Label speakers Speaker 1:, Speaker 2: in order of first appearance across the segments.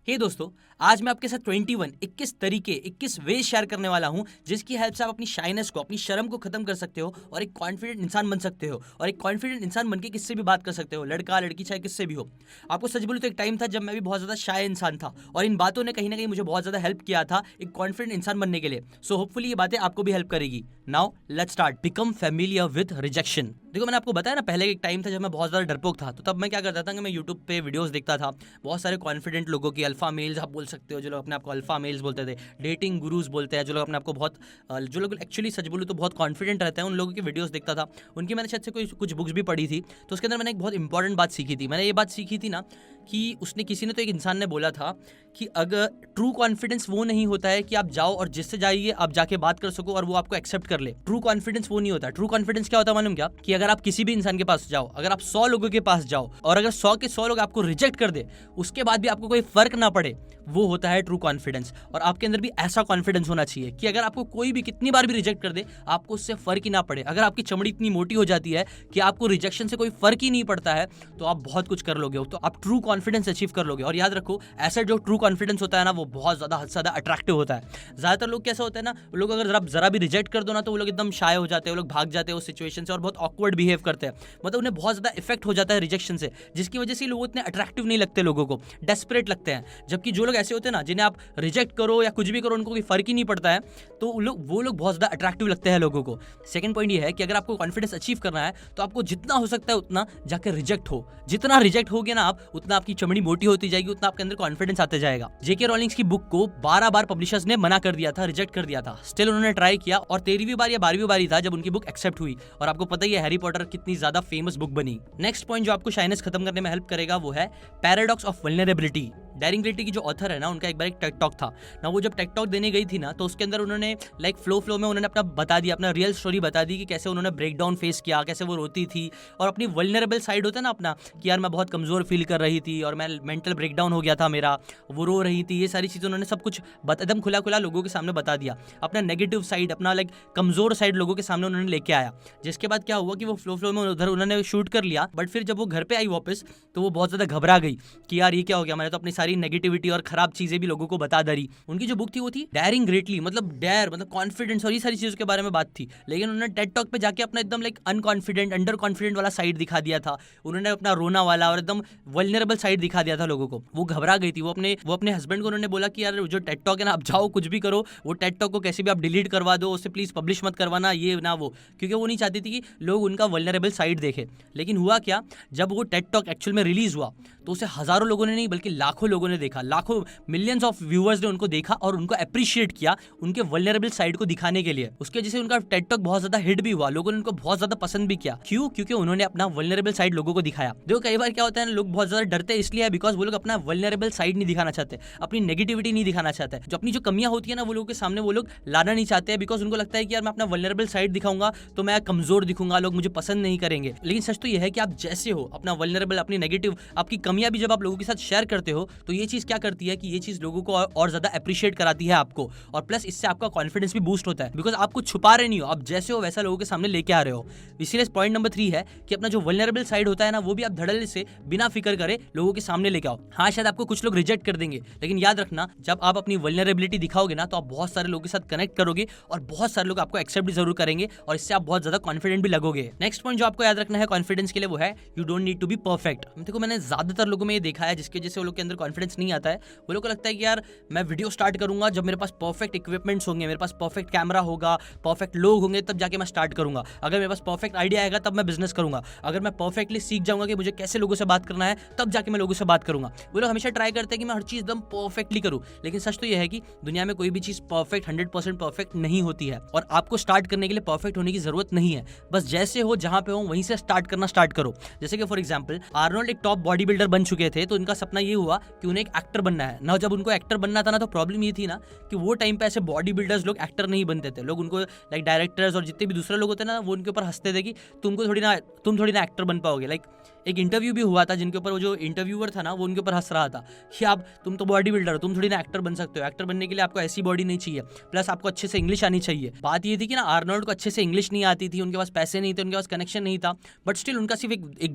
Speaker 1: हे दोस्तों, आज मैं आपके साथ 21 तरीके 21 वे शेयर करने वाला हूं जिसकी हेल्प से आप अपनी शाइनेस को, अपनी शर्म को खत्म कर सकते हो और एक कॉन्फिडेंट इंसान बन सकते हो। और एक कॉन्फिडेंट इंसान बनके किससे भी बात कर सकते हो, लड़का लड़की चाहे किससे भी हो। आपको सच बोलूं तो एक टाइम था जब मैं भी बहुत ज्यादा शाय इंसान था और इन बातों ने कहीं ना कहीं मुझे बहुत ज्यादा हेल्प किया था एक कॉन्फिडेंट इंसान बनने के लिए। सो होपफुली ये बातें आपको भी हेल्प करेगी। Now let's start. Become familiar with rejection. देखो, मैंने आपको बताया ना, पहले एक टाइम था जब मैं बहुत ज्यादा डरपोक था, तो तब मैं क्या करता था कि मैं यूट्यूब पे वीडियोस देखता था बहुत सारे कॉन्फिडेंट लोगों की, अल्फा मेल्स आप बोल सकते हो, जो लोग अपने आपको अल्फा मेल्स बोलते थे, डेटिंग गुरुज बोलते हैं, जो लोग अपने आपको बहुत जो लोग एक्चुअली सच बोलूं तो बहुत कॉन्फिडेंट रहते हैं, उन लोगों की वीडियोस देखता था। उनकी मैंने शायद से कोई कुछ बुक्स भी पढ़ी थी, तो उसके अंदर मैंने एक बहुत इंपॉर्टेंट बात सीखी थी। मैंने ये बात सीखी थी ना कि उसने किसी ने तो एक इंसान ने बोला था कि अगर ट्रू कॉन्फिडेंस वो नहीं होता है कि आप जाओ और जिससे जाइए आप जाके बात कर सको और वो आपको एक्सेप्ट कर ले। ट्रू कॉन्फिडेंस वो नहीं होता। ट्रू कॉन्फिडेंस क्या होता है मालूम क्या? कि अगर आप किसी भी इंसान के पास जाओ, अगर आप 100 लोगों के पास जाओ और अगर 100 के 100 लोग आपको रिजेक्ट कर दे, उसके बाद भी आपको कोई फर्क ना पड़े, वो होता है ट्रू कॉन्फिडेंस। और आपके अंदर भी ऐसा कॉन्फिडेंस होना चाहिए कि अगर आपको कोई भी कितनी बार भी रिजेक्ट कर दे, आपको उससे फर्क ही ना पड़े। अगर आपकी चमड़ी इतनी मोटी हो जाती है कि आपको रिजेक्शन से कोई फर्क ही नहीं पड़ता है, तो आप बहुत कुछ कर लोगे, तो आप ट्रू कॉन्फिडेंस अचीव कर लोगे। और याद रखो, ऐसा जो ट्रू कॉन्फिडेंस होता है ना, वो बहुत ज्यादा हद से ज्यादा अट्रैक्टिव होता है। ज्यादातर लोग कैसा होता है ना, लोग अगर जरा भी रिजेक्ट कर दो ना, तो वो लोग एकदम शाय हो जाते हैं, वो लोग भाग जाते हैं उस सिचुएशन से और बहुत ऑकवर्ड बिहेव करते हैं। मतलब उन्हें बहुत ज्यादा इफेक्ट हो जाता है रिजेक्शन से, जिसकी वजह से लोग इतने अट्रैक्टिव नहीं लगते, लोगों को डेस्परेट लगते हैं। जबकि जो लोग ऐसे होते हैं ना, जिन्हें आप रिजेक्ट करो या कुछ भी करो, उनको कोई फर्क ही नहीं पड़ता है, तो वो लोग बहुत ज्यादा अट्रैक्टिव लगते हैं लोगों को। सेकंड पॉइंट ये है कि अगर आपको कॉन्फिडेंस अचीव करना है, तो आपको जितना हो सकता है उतना जाकर रिजेक्ट हो। जितना रिजेक्ट होगे ना आप, उतना आपकी चमड़ी मोटी होती जाएगी, उतना आपके अंदर कॉन्फिडेंस आते जाएगा। जेके रॉलिंग्स की बुक को 12 बार पब्लिशर्स ने मना कर दिया था, रिजेक्ट कर दिया था। स्टिल उन्होंने ट्राई किया और 13वीं बार या 12वीं बार ही था जब उनकी बुक एक्सेप्ट हुई। और आपको पता ही है हैरी पॉटर कितनी ज्यादा फेमस बुक बनी। नेक्स्ट पॉइंट जो आपको शाइनेस खत्म करने में हेल्प करेगा वो है पैराडॉक्स ऑफ वल्नरेबिलिटी। डेरिंग ग्रेटी की जो ऑथर है ना, उनका एक बार एक टेक टॉक था ना। वो जब टेक टॉक देने गई थी ना, तो उसके अंदर उन्होंने लाइक फ्लो में उन्होंने अपना बता दिया, अपना रियल स्टोरी बता दी कि कैसे उन्होंने ब्रेक डाउन फेस किया, कैसे वो रोती थी और अपनी वल्नरेबल साइड होता है ना अपना, कि यार मैं बहुत कमजोर फील कर रही थी और मैं मेंटल ब्रेक डाउन हो गया था मेरा, वो रो रही थी। ये सारी चीज़ें उन्होंने सब कुछ एकदम खुला खुला लोगों के सामने बता दिया। अपना नेगेटिव साइड, अपना लाइक कमजोर साइड लोगों के सामने उन्होंने लेके आया। जिसके बाद क्या हुआ कि वो फ्लो में उधर उन्होंने शूट कर लिया, बट फिर जब वो घर पे आई वापस, तो वो बहुत ज्यादा घबरा गई कि यार ये क्या हो गया, मैंने तो अपनी सारी नेगेटिविटी और खराब चीजें भी लोगों को बता दरी। उनकी जो बुक थी वो थी डेयरिंग ग्रेटली, मतलब डेयर मतलब कॉन्फिडेंस और ये सारी चीजों के बारे में बात थी। लेकिन उन्होंने टेड टॉक पे जाके अपना एकदम लाइक अनकॉन्फिडेंट, अंडर कॉन्फिडेंट वाला साइड दिखा दिया था। उन्होंने अपना रोना वाला और एकदम वल्नरेबल साइड दिखा दिया था लोगों को। वो घबरा गई थी। वो अपने हस्बैंड को उन्होंने बोला कि यार जो टेड टॉक है ना, आप जाओ कुछ भी करो, वो टेड टॉक को कैसे भी आप डिलीट करवा दो, उससे प्लीज पब्लिश मत करवाना, ये ना वो, क्योंकि वो नहीं चाहती थी कि लोग उनका वल्नरेबल साइड देखे। लेकिन हुआ क्या, जब वो टेड टॉक एक्चुअल में रिलीज हुआ, तो उसे हजारों लोगों ने नहीं बल्कि लाखों लोगों ने देखा, लाखों मिलियंस ऑफ व्यूअर्स ने उनको देखा और उनको अप्रिशिएट किया उनके वल्नरेबल साइड को दिखाने के लिए। उसके वजह से उनका टेड टॉक बहुत ज्यादा हिट भी हुआ, लोगों ने उनको बहुत ज्यादा पसंद भी किया। क्यों? क्योंकि उन्होंने अपना वल्नरेबल साइड लोगों को दिखाया। देखो, कई बार क्या होता है, लोग बहुत ज्यादा डरते इसलिए है बिकॉज वो लोग अपना वल्नरेबल साइड नहीं दिखाना चाहते, अपनी नेगेटिविटी नहीं दिखाना चाहते, जो अपनी जो कमियां होती है ना, वो लोगों के सामने वो लोग लाना नहीं चाहते, बिकॉज उनको लगता है कि यार मैं अपना वल्नरेबल साइड दिखाऊंगा तो मैं कमजोर दिखूंगा, लोग मुझे पसंद नहीं करेंगे। लेकिन सच तो यह है कि आप जैसे हो, अपना वल्नरेबल, अपनी नेगेटिव, आपकी कमियां भी जब आप लोगों के साथ शेयर करते हो, तो ये चीज क्या करती है कि ये चीज लोगों को और ज्यादा अप्रिशिएट कराती है आपको, और प्लस इससे आपका कॉन्फिडेंस भी बूस्ट होता है, बिकॉज आप कुछ छुपा रहे नहीं हो, आप जैसे हो वैसा लोगों के सामने लेके आ रहे हो। इसीलिए पॉइंट नंबर 3 है कि अपना जो वल्नरेबल साइड होता है ना, वो भी आप धड़ल्ले से बिना फिक्र करे लोगों के सामने लेके आओ। हाँ, शायद आपको कुछ लोग रिजेक्ट कर देंगे, लेकिन याद रखना, जब आप अपनी वल्नरेबिलिटी दिखाओगे ना, तो आप बहुत सारे लोगों के साथ कनेक्ट करोगे और बहुत सारे लोग आपको एक्सेप्ट भी जरूर करेंगे और इससे आप बहुत ज्यादा कॉन्फिडेंट भी लगोगे। नेक्स्ट पॉइंट जो आपको याद रखना है कॉन्फिडेंस के लिए, वो है you don't need to be perfect. देखो, मैंने ज्यादातर लोगों में ये देखा है जिसकी वजह से वो लोग के अंदर कॉन्फिडेंस नहीं आता है। वो लोग को लगता है कि यार मैं वीडियो स्टार्ट करूंगा जब मेरे पास परफेक्ट इक्विपमेंट्स होंगे, मेरे पास परफेक्ट कैमरा होगा, परफेक्ट लोग होंगे, तब जाके मैं स्टार्ट करूंगा। अगर मेरे पास परफेक्ट आइडिया आएगा तब मैं बिजनेस करूंगा। अगर मैं परफेक्टली सीख जाऊंगा कि मुझे कैसे लोगों से बात करना है, तब जाके मैं लोगों से बात करूंगा। वो लोग हमेशा ट्राई करते हैं कि मैं हर चीज एकदम परफेक्टली करूं, लेकिन सच तो यह है कि दुनिया में कोई भी चीज परफेक्ट 100% परफेक्ट नहीं होती है और आपको स्टार्ट करने के लिए परफेक्ट होने की जरूरत नहीं है। बस जैसे हो, जहां पे हो, वहीं से स्टार्ट करना स्टार्ट करो। जैसे कि फॉर एग्जांपल आर्नोल्ड एक टॉप बॉडी बिल्डर बन चुके थे, तो उनका सपना ये हुआ कि उन्हें एक एक्टर बनना है ना। जब उनको एक्टर बनना था ना, तो प्रॉब्लम ये थी ना कि वो टाइम पे ऐसे बॉडी बिल्डर्स लोग एक्टर नहीं बनते थे। लोग उनको लाइक डायरेक्टर्स और जितने भी दूसरे लोग होते ना, वो उनके ऊपर हंसते थे कि तुम थोड़ी ना एक्टर बन पाओगे। लाइक एक इंटरव्यू भी हुआ था जिनके ऊपर वो जो इंटरव्यूअर था ना वो उनके ऊपर हंस रहा था कि आप तुम तो बॉडी बिल्डर हो, तुम थोड़ी ना एक्टर बन सकते हो, एक्टर बनने के लिए आपको ऐसी बॉडी नहीं चाहिए, प्लस आपको अच्छे से इंग्लिश आनी चाहिए। बात ये थी कि ना आर्नोल्ड को अच्छे से इंग्लिश नहीं आती थी, उनके पास पैसे नहीं थे, उनके पास कनेक्शन नहीं था, बट स्टिल उनका सिर्फ एक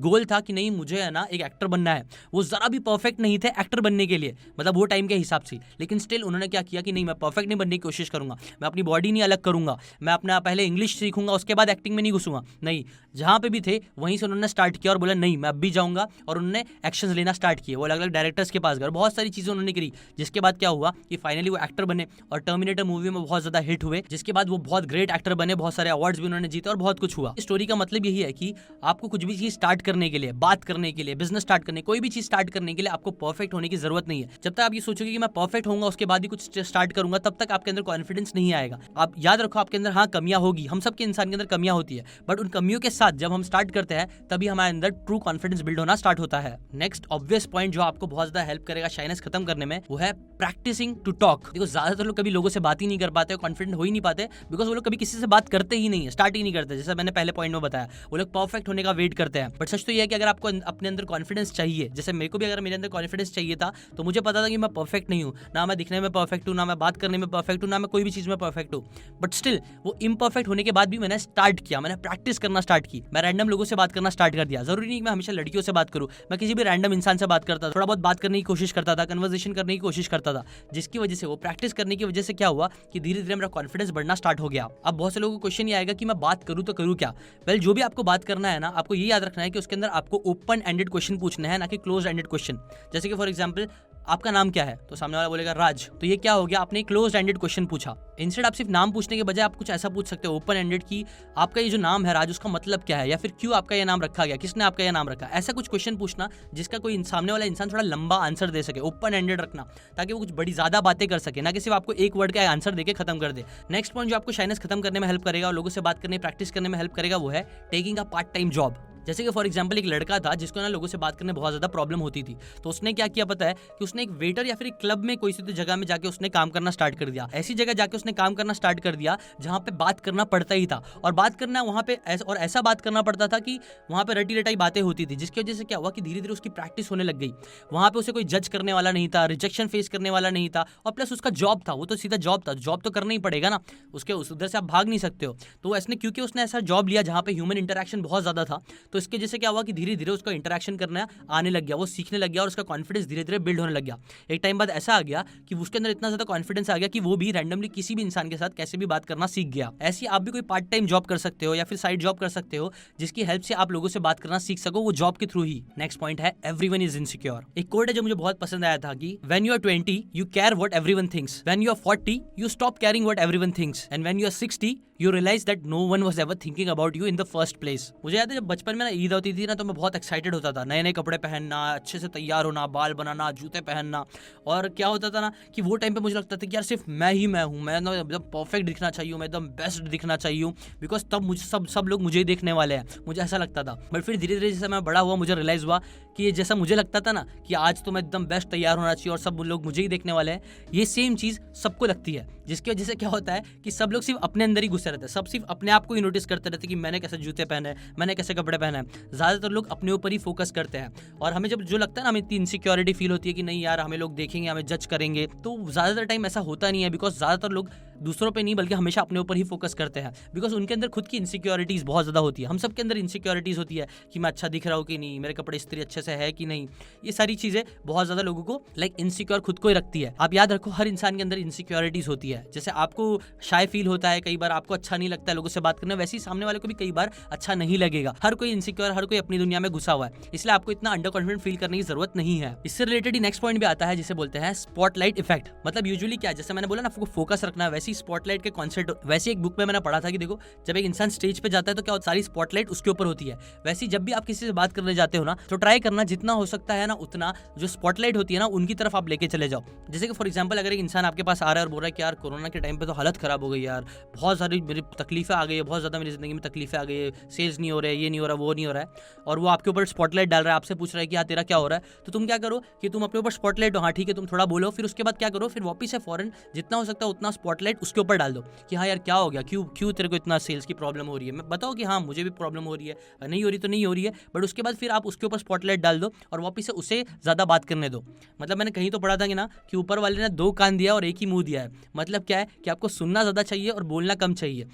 Speaker 1: गोल था कि नहीं मुझे है ना एक एक्टर बनना है। वो जरा भी परफेक्ट नहीं थे एक्टर बनने के लिए, मतलब वो टाइम के हिसाब से, लेकिन स्टिल उन्होंने क्या किया कि नहीं मैं परफेक्ट नहीं बनने की कोशिश करूंगा, मैं अपनी बॉडी नहीं अलग करूंगा, मैं अपना पहले इंग्लिश सीखूंगा उसके बाद एक्टिंग में नहीं घुसूंगा। नहीं, जहां पे भी थे वहीं से उन्होंने स्टार्ट किया और बोला नहीं मैं अब भी जाऊंगा, और उन्होंने एक्शंस लेना स्टार्ट किए। वो अलग अलग डायरेक्टर्स के पास गए, बहुत सारी चीजें उन्होंने करी, जिसके बाद क्या हुआ कि फाइनली वो एक्टर बने और टर्मिनेटर मूवी में बहुत ज्यादा हिट हुए, जिसके बाद वो बहुत ग्रेट एक्टर बने, बहुत सारे अवार्ड्स भी उन्होंने जीते और बहुत कुछ हुआ। इस स्टोरी का मतलब यही है कि आपको कुछ भी चीज स्टार्ट करने के लिए, बात करने के लिए, बिजनेस स्टार्ट करने, कोई भी चीज स्टार्ट करने के लिए आपको परफेक्ट होने की जरूरत नहीं है। जब तक आप ये सोचोगे कि मैं परफेक्ट होऊंगा उसके बाद ही कुछ स्टार्ट करूंगा, तब तक आपके अंदर कॉन्फिडेंस नहीं आएगा। आप याद रखो आपके अंदर हाँ कमियां होगी, हम सबके इंसान के अंदर कमियां होती है, बट उन कमियों के साथ जब हम स्टार्ट करते हैं तभी हमारे अंदर ट्रू कॉन्फिडेंस बिल्ड होना स्टार्ट होता है। नेक्स्ट ऑब्वियस पॉइंट जो आपको बहुत ज्यादा हेल्प करेगा शाइनेस खत्म करने में, वो है प्रैक्टिसिंग टू टॉक। देखो ज्यादातर लोग कभी लोगों से बात ही नहीं कर पाते, कॉन्फिडेंट हो ही नहीं पाते, बिकॉज वो लोग कभी किसी से बात करते ही नहीं है, स्टार्ट ही नहीं करते। जैसा मैंने पहले पॉइंट में बताया, वो लोग परफेक्ट होने का वेट करते हैं। बट सच तो ये है कि अगर आपको अपने अंदर कॉन्फिडेंस चाहिए, जैसे मेरे को भी अगर मेरे अंदर कॉन्फिडेंस चाहिए था, तो मुझे पता था कि मैं परफेक्ट नहीं हूँ, ना मैं दिखने में परफेक्ट हूँ, ना मैं बात करने में परफेक्ट हूँ, ना मैं कोई भी चीज में परफेक्ट हूँ। बट स्टिल वो इम्परफेक्ट होने के बाद भी मैंने स्टार्ट किया, मैंने प्रैक्टिस करना स्टार्ट की, मैं रैंडम लोगों से बात करना स्टार्ट कर दिया। जरूरी नहीं मैं हमेशा लड़कियों से बात करूं, मैं किसी भी रैंडम इंसान से बात करता था, थोड़ा बहुत बात करने की कोशिश करता था, कन्वर्सेशन करने की कोशिश करता था, जिसकी वजह से वो प्रैक्टिस करने की वजह से क्या हुआ कि धीरे धीरे मेरा कॉन्फिडेंस बढ़ना स्टार्ट हो गया। अब बहुत से लोगों को क्वेश्चन ये आएगा कि मैं बात करूं तो करूं क्या। वेल जो भी आपको बात करना है ना, आपको ये याद रखना है कि उसके अंदर आपको ओपन एंडेड क्वेश्चन पूछना है, ना कि क्लोज एंडेड क्वेश्चन। जैसे कि फॉर एग्जाम्पल आपका नाम क्या है, तो सामने वाला बोलेगा राज, तो ये क्या हो गया, आपने क्लोज एंडेड क्वेश्चन पूछा। इंस्टेड आप सिर्फ नाम पूछने के बजाय आप कुछ ऐसा पूछ सकते हो ओपन एंडेड की आपका ये जो नाम है राज, उसका मतलब क्या है, या फिर क्यों आपका ये नाम रखा गया, किसने आपका ये नाम रखा। ऐसा कुछ क्वेश्चन पूछना जिसका कोई सामने वाला इंसान थोड़ा लंबा आंसर दे सके, ओपन एंडेड रखना, ताकि वो कुछ बड़ी ज्यादा बातें कर सके, ना कि सिर्फ आपको एक वर्ड का आंसर देके खत्म कर दे। नेक्स्ट पॉइंट जो आपको शाइनेस खत्म करने में हेल्प करेगा और लोगों से बात करने प्रैक्टिस करने में हेल्प करेगा, वो है taking a part time job. जैसे कि फॉर एग्जांपल एक लड़का था जिसको ना लोगों से बात करने बहुत ज्यादा प्रॉब्लम होती थी, तो उसने क्या किया पता है कि उसने एक वेटर या फिर एक क्लब में कोई सी तो जगह में जाके उसने काम करना स्टार्ट कर दिया। ऐसी जगह जाके उसने काम करना स्टार्ट कर दिया जहां पे बात करना पड़ता ही था, और बात करना वहां पे और ऐसा बात करना पड़ता था कि वहां पे रटी रटाई बातें होती थी, जिसकी वजह से क्या हुआ कि धीरे धीरे उसकी प्रैक्टिस होने लग गई। वहां पे उसे कोई जज करने वाला नहीं था, रिजेक्शन फेस करने वाला नहीं था, और प्लस उसका जॉब था, वो तो सीधा जॉब था, जॉब तो करना ही पड़ेगा ना, उसके उधर से आप भाग नहीं सकते हो। तो ऐसे क्योंकि उसने ऐसा जॉब लिया जहां पे ह्यूमन इंटरेक्शन बहुत ज्यादा था, तो इसके जैसे क्या हुआ कि धीरे धीरे उसका इंटरेक्शन करना आने लग गया, वो सीखने लग गया और उसका कॉन्फिडेंस धीरे धीरे बिल्ड होने लग गया। एक टाइम बाद ऐसा आ गया कि उसके अंदर इतना ज्यादा कॉन्फिडेंस आ गया कि वो भी रैंडमली किसी भी इंसान के साथ कैसे भी बात करना सीख गया। ऐसी आप भी कोई पार्ट टाइम जॉब कर सकते हो या फिर साइड जॉब कर सकते हो, जिसकी हेल्प से आप लोगों से बात करना सीख सको, वो जॉब के थ्रू ही। नेक्स्ट पॉइंट है एवरीवन इज इनसिक्योर। एक कोड है जो मुझे बहुत पसंद आया था कि when you are 20 you care what everyone thinks, when you are 40 you stop caring what everyone thinks, and when you are 60 you realise that no one was ever thinking about you in the first place. मुझे याद है जब बचपन में ना ईद होती थी ना, तो मैं बहुत एक्साइटेड होता था, नए नए कपड़े पहनना, अच्छे से तैयार होना, बाल बनाना, जूते पहनना, और क्या होता था ना कि वो टाइम पे मुझे लगता था कि यार सिर्फ मैं ही मैं हूँ, मैं एकदम परफेक्ट दिखना चाहिए, मैं एकदम बेस्ट दिखना चाहिए, बिकॉज तब मुझे सब लोग मुझे ही देखने वाले हैं, मुझे ऐसा लगता था। बट फिर धीरे धीरे जैसे मैं बड़ा हुआ मुझे रियलाइज हुआ कि ये जैसा मुझे लगता था ना कि आज तो मैं एकदम बेस्ट तैयार होना चाहिए और सब लोग मुझे ही देखने वाले हैं, ये सेम चीज़ सबको लगती है, जिसकी वजह से क्या होता है कि सब लोग सिर्फ अपने अंदर ही घुसे रहते हैं, सब सिर्फ अपने आप को ही नोटिस करते रहते हैं कि मैंने कैसे जूते पहने, मैंने कैसे कपड़े पहने हैं। ज़्यादातर लोग अपने ऊपर ही फोकस करते हैं, और हमें जब जो लगता है ना, हमें इतनी इनसिक्योरिटी फील होती है कि नहीं यार हमें लोग देखेंगे, हमें जज करेंगे, तो ज़्यादातर टाइम ऐसा होता नहीं है, बिकॉज ज़्यादातर लोग दूसरों पे नहीं बल्कि हमेशा अपने ऊपर ही फोकस करते हैं, बिकॉज उनके अंदर खुद की इनसिक्योरिटीज़ बहुत ज़्यादा होती है। हम सबके अंदर इनसिक्योरिटीज़ होती है कि मैं अच्छा दिख रहा हूँ कि नहीं, मेरे कपड़े इस्त्री अच्छे से है कि नहीं, ये सारी चीज़ें बहुत ज़्यादा लोगों को इनसिक्योर खुद को ही रखती है। आप याद रखो हर इंसान के अंदर इनसिक्योरिटीज़ होती है। जैसे आपको शाय फील होता है, कई बार आपको अच्छा नहीं लगता है लोगों से बात करना, वैसे ही सामने वाले को भी कई बार अच्छा नहीं लगेगा। हर कोई इनसिक्योर, हर कोई अपनी दुनिया में घुसा हुआ है, इसलिए आपको इतना अंडर कॉन्फिडेंट फील करने की जरूरत नहीं है। इससे रिलेटेड ही नेक्स्ट पॉइंट भी आता है जिसे बोलते हैं स्पॉटलाइट इफेक्ट। मतलब यूजुअली क्या है, जैसे मैंने बोला ना आपको फोकस रखना है, वैसे ही स्पॉटलाइट के कॉन्सेप्ट, वैसे एक बुक में मैंने पढ़ा था कि देखो जब एक इंसान स्टेज पे जाता है तो क्या सारी स्पॉटलाइट उसके ऊपर होती है। वैसे ही जब भी आप किसी से बात करने जाते हो ना, तो ट्राई करना जितना हो सकता है ना उतना जो स्पॉटलाइट होती है ना उनकी तरफ आप लेके चले जाओ। जैसे कि फॉर एग्जांपल अगर एक इंसान आपके पास आ रहा है और बोल रहा है कि यार कोरोना के टाइम पे तो हालत खराब हो गई यार, बहुत सारी मेरी तकलीफें आ गई है, बहुत ज़्यादा मेरी ज़िंदगी में तकलीफें आ गई है, सेल्स नहीं हो रहे, ये नहीं हो रहा, वो नहीं हो रहा है, और वो आपके ऊपर स्पॉटलाइट डाल रहा है, आपसे पूछ रहा है कि हाँ तेरा क्या हो रहा है, तो तुम क्या करो कि तुम अपने ऊपर स्पॉटलाइट हो, हाँ ठीक है तुम थोड़ा बोलो, फिर उसके बाद क्या करो, फिर वापस से फौरन जितना हो सकता है उतना स्पॉटलाइट स्पॉटलाइट उसके ऊपर डाल दो कि हाँ यार क्या हो गया, क्यों क्यों तेरे को इतना सेल्स की प्रॉब्लम हो रही है। मैं बताओ कि हाँ मुझे भी प्रॉब्लम हो रही है, नहीं हो रही तो नहीं हो रही है, बट उसके बाद फिर आप उसके ऊपर स्पॉटलाइट डाल दो और वापस से उसे ज़्यादा बात करने दो। मतलब मैंने कहीं तो पढ़ा था कि ना कि ऊपर वाले ने 2 कान दिया और 1 ही मुंह दिया है। मतलब क्या है कि आपको सुनना ज़्यादा चाहिए और बोलना कम चाहिए।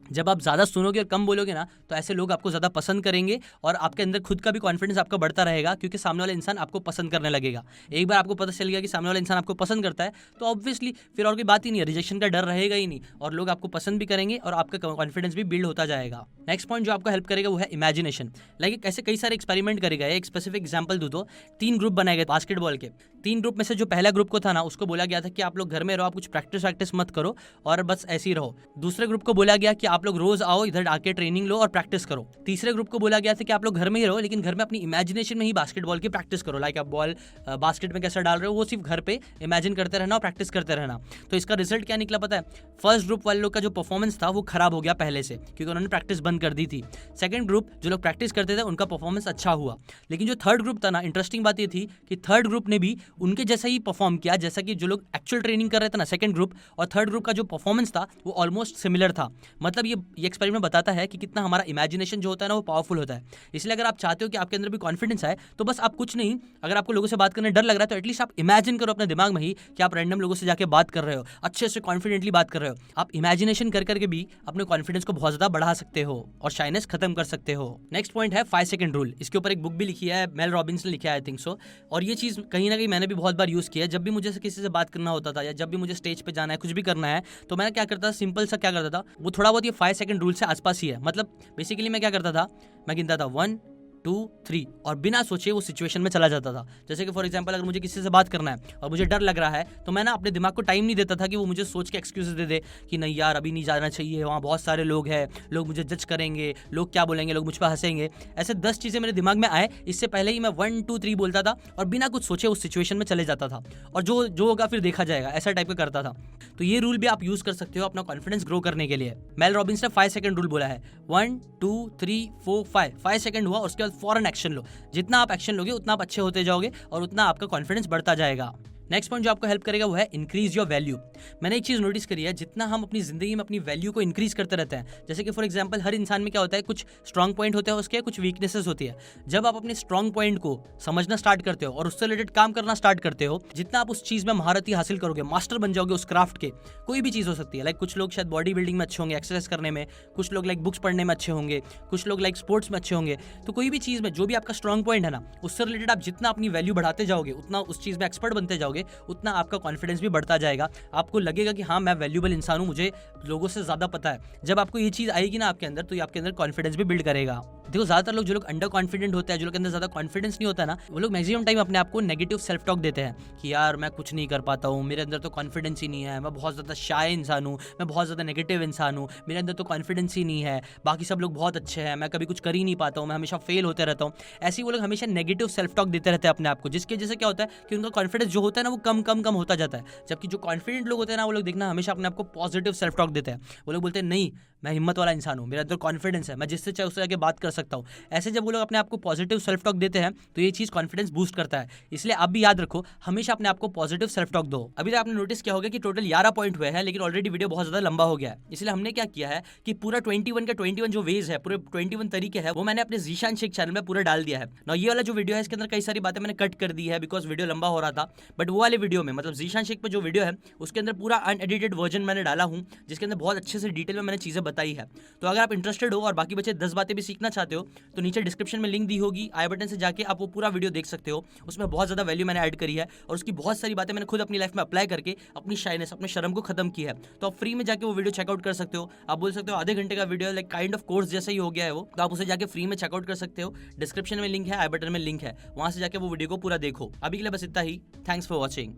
Speaker 1: जब आप ज़्यादा सुनोगे और कम बोलोगे ना तो ऐसे लोग आपको ज़्यादा पसंद करेंगे और आपके अंदर खुद का भी कॉन्फिडेंस आपका बढ़ता रहेगा, क्योंकि सामने वाला इंसान आपको पसंद करने लगेगा। एक बार आपको पता चल गया कि सामने वाला इंसान आपको पसंद करता है तो ऑब्वियसली फिर और कोई बात ही नहीं है, रिजेक्शन का डर रहेगा ही नहीं और लोग आपको पसंद भी करेंगे और आपका कॉन्फिडेंस भी बिल्ड होता जाएगा। नेक्स्ट पॉइंट जो आपको हेल्प करेगा वो है इमेजिनेशन। लाइक ऐसे कई सारे एक्सपेरिमेंट करेगा। एक स्पेसिफिक एग्जांपल दूं तो 3 ग्रुप बनाए गए बास्केटबॉल के। 3 ग्रुप में से जो पहला ग्रुप को था ना उसको बोला गया था कि आप लोग घर में रहो, आप कुछ प्रैक्टिस मत करो और बस ऐसे ही रहो। दूसरे ग्रुप को बोला गया कि आप लोग रोज आओ इधर आके ट्रेनिंग लो और प्रैक्टिस करो। तीसरे ग्रुप को बोला गया था कि आप लोग घर में ही रहो लेकिन घर में अपनी इमेजिनेशन में ही बास्केटबॉल की प्रैक्टिस करो। लाइक आप बॉल बास्केट में कैसा डाल रहे हो वो सिर्फ घर पे इमेजिन करते रहना और प्रैक्टिस करते रहना। तो इसका रिजल्ट क्या निकला पता है? फर्स्ट ग्रुप वाले लोग का जो परफॉर्मेंस था वो खराब हो गया पहले से, क्योंकि उन्होंने प्रैक्टिस बंद कर दी थी। सेकंड ग्रुप जो लोग प्रैक्टिस करते थे उनका परफॉर्मेंस अच्छा हुआ। लेकिन जो थर्ड ग्रुप था ना, इंटरेस्टिंग बात ये थी कि थर्ड ग्रुप ने भी उनके जैसा ही परफॉर्म किया जैसा कि जो लोग एक्चुअल ट्रेनिंग कर रहे थे ना सेकंड ग्रुप, और थर्ड ग्रुप का जो परफॉर्मेंस था वो ऑलमोस्ट सिमिलर था। मतलब ये एक्सपेरिमेंट बताता है कि कितना हमारा इमेजिनेशन जो होता है ना वो पावरफुल होता है। इसलिए अगर आप चाहते हो कि आपके अंदर भी कॉन्फिडेंस आए तो बस आप कुछ नहीं, अगर आपको लोगों से बात करने डर लग रहा है तो एटलीस्ट आप इमेजिन करो अपने दिमाग में ही कि आप रैंडम लोगों से जाके बात कर रहे हो, अच्छे से कॉन्फिडेंटली बात कर रहे हो। आप इमेजिनेशन कर करके भी अपने कॉन्फिडेंस को बहुत ज्यादा बढ़ा सकते हो और शाइनेस खत्म कर सकते हो। नेक्स्ट पॉइंट है 5 सेकंड रूल। इसके ऊपर एक बुक भी लिखी है, मेल रॉबिन्स ने लिखा है आई थिंक सो। और ये चीज कहीं ना कहीं मैंने भी बहुत बार यूज किया है। जब भी मुझे किसी से बात करना होता था या जब भी मुझे स्टेज पे जाना है, कुछ भी करना है, तो मैं क्या करता था, सिंपल सा क्या करता था, वो थोड़ा बहुत ये 5 सेकंड रूल से आसपास ही है। मतलब बेसिकली मैं क्या करता था, मैं गिनता था 1 2 3 और बिना सोचे वो सिचुएशन में चला जाता था। जैसे कि फॉर एग्जांपल अगर मुझे किसी से बात करना है और मुझे डर लग रहा है तो मैं ना अपने दिमाग को टाइम नहीं देता था कि वो मुझे सोच के एक्सक्यूजेस दे दे कि नहीं यार अभी नहीं जाना चाहिए, वहाँ बहुत सारे लोग हैं, लोग मुझे जज करेंगे, लोग क्या बोलेंगे, लोग मुझ पर हंसेंगे। ऐसे 10 चीज़ें मेरे दिमाग में आए, इससे पहले ही मैं 1 2 3 बोलता था और बिना कुछ सोचे उस सिचुएशन में चले जाता था और जो होगा फिर देखा जाएगा, ऐसा टाइप का करता था। तो ये रूल भी आप यूज कर सकते हो अपना कॉन्फिडेंस ग्रो करने के लिए। मेल रॉबिन्स ने 5 सेकंड रूल बोला है, 1 2 3 4 5 सेकंड हुआ, उसके बाद फौरन एक्शन लो। जितना आप एक्शन लोगे उतना आप अच्छे होते जाओगे और उतना आपका कॉन्फिडेंस बढ़ता जाएगा। नेक्स्ट पॉइंट जो आपको हेल्प करेगा वो है इंक्रीज योर वैल्यू। मैंने एक चीज़ नोटिस करी है, जितना हम अपनी जिंदगी में अपनी वैल्यू को इंक्रीज करते रहते हैं, जैसे कि फॉर एग्जांपल हर इंसान में क्या होता है, कुछ स्ट्रॉन्ग पॉइंट होते हैं उसके, कुछ वीकनेसेस होती है। जब आप अपने स्ट्रॉन्ग पॉइंट को समझना स्टार्ट करते हो और उससे रिलेटेड काम करना स्टार्ट करते हो, जितना आप उस चीज़ में महारती हासिल करोगे, मास्टर बन जाओगे उस क्राफ्ट के, कोई भी चीज़ हो सकती है। लाइक कुछ लोग शायद बॉडी बिल्डिंग में अच्छे होंगे, एक्सरसाइज करने में, कुछ लोग लाइक बुक्स पढ़ने में अच्छे होंगे, कुछ लोग लाइक स्पोर्ट्स में अच्छे होंगे। तो कोई भी चीज़ में जो भी आपका स्ट्रॉन्ग पॉइंट है ना, उससे रिलेटेड आप जितना अपनी वैल्यू बढ़ाते जाओगे, उतना उस चीज़ में एक्सपर्ट बनते जाओगे, उतना आपका कॉन्फिडेंस भी बढ़ता जाएगा। आपको लगेगा कि हाँ मैं वैल्यूएबल इंसान हूँ, मुझे लोगों से ज़्यादा पता है। जब आपको ये चीज़ आएगी ना आपके अंदर, तो ये आपके अंदर कॉन्फिडेंस भी बिल्ड करेगा। देखो ज़्यादातर लोग, जो लोग अंडर कॉन्फिडेंट होते हैं, जो लोग के अंदर ज़्यादा कॉन्फिडेंस नहीं होता ना, वो लोग मैक्सिमम टाइम अपने आप को नेगेटिव सेल्फ टॉक देते हैं कि यार मैं कुछ नहीं कर पाता हूँ, मेरे अंदर तो कॉन्फिडेंस ही नहीं है, मैं बहुत ज़्यादा शाय इंसान हूँ, मैं बहुत ज़्यादा नेगेटिव इंसान हूँ, मेरे अंदर तो कॉन्फिडेंस ही नहीं है, बाकी सब लोग बहुत अच्छे हैं, मैं कभी कुछ कर ही नहीं पाता हूँ, मैं हमेशा फेल होते रहता हूँ। ऐसे वो लोग हमेशा नेगेटिव सेल्फ टॉक देते रहते हैं अपने आप को, जिसकी वजह से क्या होता है कि उनका कॉन्फिडेंस जो होता है ना वो कम होता जाता है। जबकि जो कॉन्फिडेंट लोग होते हैं ना, वो लोग देखना हमेशा अपने आप को पॉजिटिव सेल्फ टॉक देते हैं। वो लोग बोलते हैं नहीं मैं हिम्मत वाला इंसान हूँ, मेरे अंदर कॉन्फिडेंस है, मैं जिससे चाहे उससे जाके बात कर सकता हूँ। ऐसे जब वो लोग अपने आप को पॉजिटिव सेल्फ टॉक देते हैं तो ये चीज़ कॉन्फिडेंस बूस्ट करता है। इसलिए आप भी याद रखो, हमेशा अपने आप को पॉजिटिव सेल्फ टॉक दो। अभी तक आपने नोटिस किया होगा कि टोटल 11 पॉइंट हुए हैं, लेकिन ऑलरेडी वीडियो बहुत ज़्यादा लंबा हो गया है। इसलिए हमने क्या किया है कि पूरा 21 का 21 जो वेज है, पूरे 21 तरीके हैं, वो मैंने अपने जीशान शेख चैनल में पूरा डाल दिया है ना। ये वाला जो वीडियो है इसके अंदर कई सारी बातें मैंने कट कर दी है बिकॉज वीडियो लंबा हो रहा था। बट वो वाले वीडियो में, मतलब जीशान शेख पे जो वीडियो है उसके अंदर पूरा अनएडिटेड वर्जन मैंने डाला हूँ, जिसके अंदर बहुत अच्छे से डिटेल में मैंने चीज़ें बताई है। तो अगर आप इंटरेस्टेड हो और बाकी बचे 10 बातें भी सीखना चाहते हो तो नीचे डिस्क्रिप्शन में लिंक दी होगी, आई बटन से जाके आप वो पूरा वीडियो देख सकते हो। उसमें बहुत ज़्यादा वैल्यू मैंने ऐड करी है और उसकी बहुत सारी बातें मैंने खुद अपनी लाइफ में अप्लाई करके अपनी शाइनेस, अपने शर्म को खत्म की है। तो आप फ्री में जाके वो वीडियो चेकआउट कर सकते हो। आप बोल सकते हो आधे घंटे का video, like kind of course जैसा ही हो गया है वो, तो आप उसे जाके फ्री में चेकआउट कर सकते हो। डिस्क्रिप्शन में लिंक है, आई बटन में लिंक है, वहां से जाके वो वीडियो को पूरा देखो। अभी के लिए बस इतना ही। Thanks for watching.